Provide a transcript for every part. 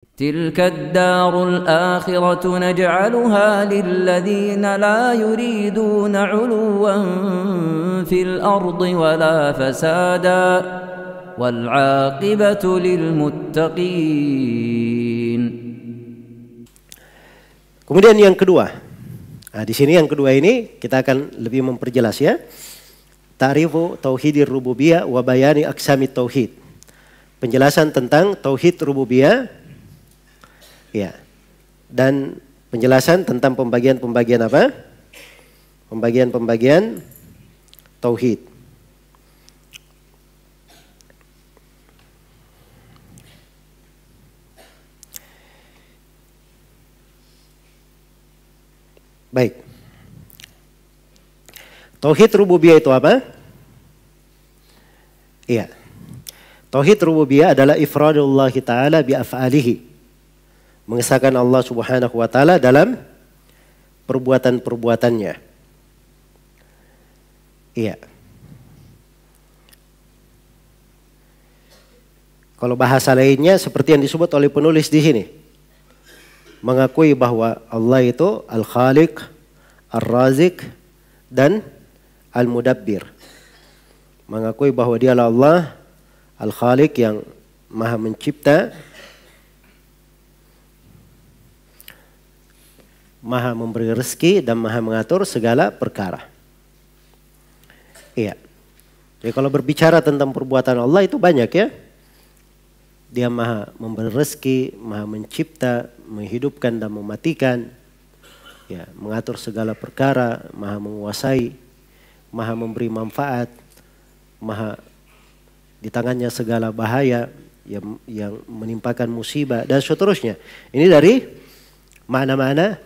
تلك الدار الآخرة نجعلها للذين لا يريدون علوا في الأرض ولا فسادا والعاقبة للمتقين. Kemudian yang kedua, di sini yang kedua ini kita akan lebih memperjelas ya. Ta'rifu tauhidir rububiyah wa bayani aqsamit tauhid. Penjelasan tentang tauhid rububiyah ya. Dan penjelasan tentang pembagian-pembagian apa? Pembagian-pembagian tauhid. Baik. Tauhid rububiyah itu apa? Iya. Tauhid rububiyah adalah ifradullah ta'ala bi af'alihi. Mengesahkan Allah Subhanahu wa taala dalam perbuatan-perbuatannya. Iya. Kalau bahasa lainnya seperti yang disebut oleh penulis di sini. Mengakui bahwa Allah itu Al-Khaliq, Ar-Razik, dan Al-Mudabbir. Mengakui bahwa Dia adalah Allah Al-Khaliq yang Maha Mencipta, Maha memberi rezeki, dan Maha mengatur segala perkara. Iya. Jadi kalau berbicara tentang perbuatan Allah itu banyak ya. Dia Maha memberi rezeki, Maha mencipta, menghidupkan dan mematikan, ya, mengatur segala perkara, Maha menguasai, Maha memberi manfaat, Maha di tangannya segala bahaya yang menimpakan musibah dan seterusnya. Ini dari makna-makna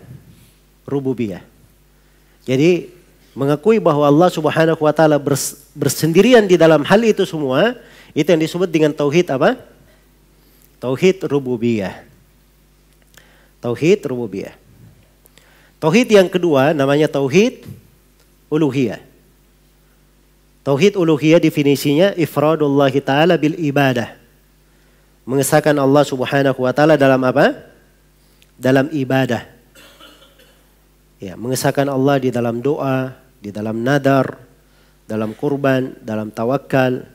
rububiyah. Jadi mengakui bahwa Allah Subhanahu wa taala bersendirian di dalam hal itu semua, itu yang disebut dengan tauhid apa? Tauhid rububiyah. Tauhid rububiyah. Tauhid yang kedua namanya tauhid uluhiyah. Tauhid uluhiyah definisinya ifradullah ta'ala bil ibadah. Mengesahkan Allah Subhanahu wa taala dalam apa? Dalam ibadah. Ya, mengesahkan Allah di dalam doa, di dalam nadar, dalam kurban, dalam tawakal,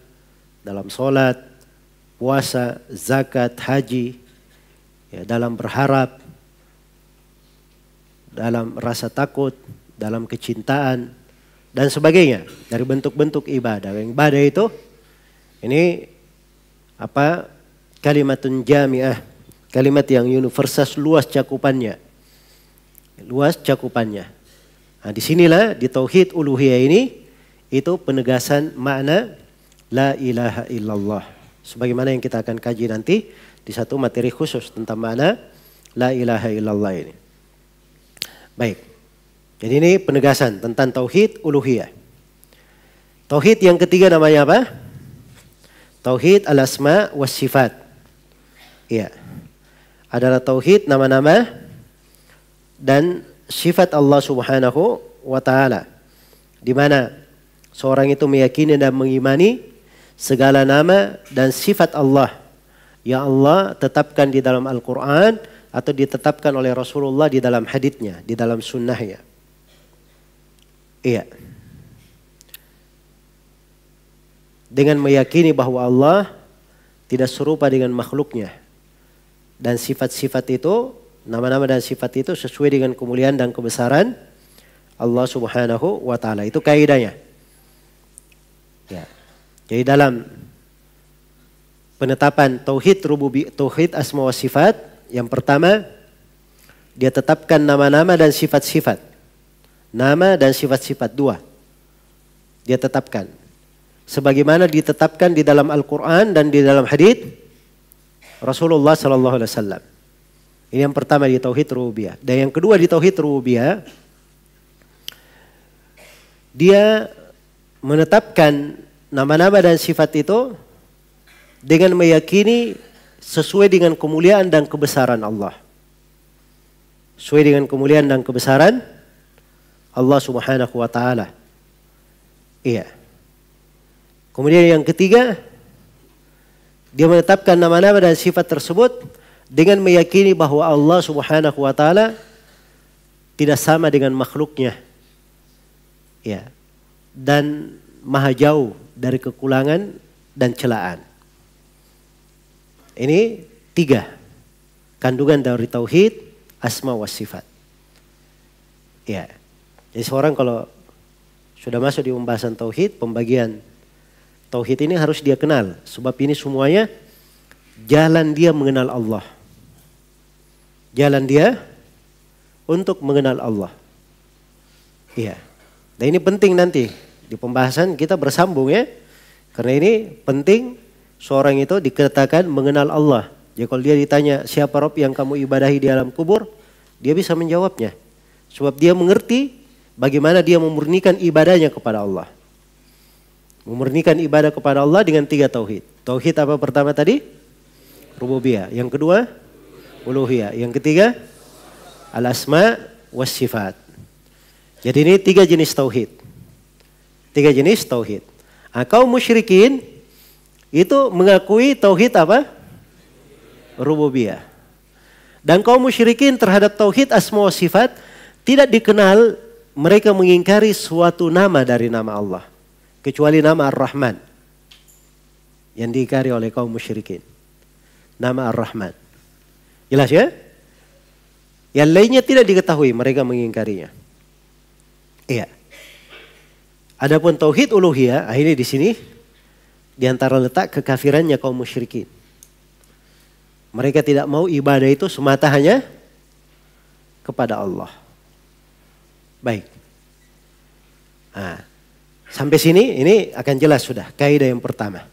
dalam salat, puasa, zakat, haji, ya, dalam berharap, dalam rasa takut, dalam kecintaan, dan sebagainya. Dari bentuk-bentuk ibadah. Yang ibadah itu, ini apa? Kalimatun jami'ah. Kalimat yang universal, luas cakupannya. Luas cakupannya. Nah, disinilah di tauhid uluhiyah ini, itu penegasan makna la ilaha illallah. Sebagaimana yang kita akan kaji nanti di satu materi khusus tentang makna la ilaha illallah ini. Baik. Jadi ini penegasan tentang tauhid uluhiyah. Tauhid yang ketiga namanya apa? Tauhid al-asma was sifat. Iya. Adalah tauhid nama-nama dan sifat Allah Subhanahu wa taala. Di mana seorang itu meyakini dan mengimani segala nama dan sifat Allah yang Allah tetapkan di dalam Al-Quran atau ditetapkan oleh Rasulullah di dalam haditsnya, di dalam sunnahnya. Iya. Dengan meyakini bahwa Allah tidak serupa dengan makhluknya. Dan sifat-sifat itu, nama-nama dan sifat itu sesuai dengan kemuliaan dan kebesaran Allah Subhanahu wa taala. Itu kaidahnya. Ya. Jadi dalam penetapan tauhid rububiyah, tauhid asma wa sifat, yang pertama dia tetapkan nama-nama dan sifat-sifat. Nama dan sifat-sifat dua. Dia tetapkan. Sebagaimana ditetapkan di dalam Al-Quran dan di dalam hadits Rasulullah sallallahu alaihi wasallam. Ini yang pertama di tauhid rububiyah. Dan yang kedua di tauhid rububiyah, dia menetapkan nama-nama dan sifat itu dengan meyakini sesuai dengan kemuliaan dan kebesaran Allah. Sesuai dengan kemuliaan dan kebesaran Allah Subhanahu wa taala. Iya. Kemudian yang ketiga, dia menetapkan nama-nama dan sifat tersebut dengan meyakini bahwa Allah Subhanahu wa taala tidak sama dengan makhluknya. Ya. Dan maha jauh dari kekurangan dan celaan. Ini 3 kandungan dari tauhid asma wa sifat. Ya. Jadi seorang kalau sudah masuk di pembahasan tauhid, pembagian tauhid ini harus dia kenal. Sebab ini semuanya jalan dia mengenal Allah. Jalan dia untuk mengenal Allah. Iya. Dan ini penting nanti di pembahasan kita bersambung ya. Karena ini penting seorang itu dikatakan mengenal Allah. Jadi kalau dia ditanya siapa Rob yang kamu ibadahi di alam kubur, dia bisa menjawabnya. Sebab dia mengerti bagaimana dia memurnikan ibadahnya kepada Allah. Memurnikan ibadah kepada Allah dengan 3 tauhid. Tauhid apa pertama tadi? Rububiyah. Yang kedua? Uluhiyah. Yang ketiga? Al-asma was sifat. Jadi ini 3 jenis tauhid. 3 jenis tauhid. Kaum musyrikin itu mengakui tauhid apa? Rububiyah. Dan kaum musyrikin terhadap tauhid asma wa sifat tidak dikenal mereka mengingkari suatu nama dari nama Allah. Kecuali nama Ar-Rahman. Yang diingkari oleh kaum musyrikin. Nama Ar-Rahman. Jelas ya? Yang lainnya tidak diketahui mereka mengingkarinya. Iya. Adapun tauhid uluhiyah, ini di sini di antara letak kekafirannya kaum musyrikin. Mereka tidak mau ibadah itu semata hanya kepada Allah. Baik. Nah, sampai sini ini akan jelas sudah kaidah yang pertama.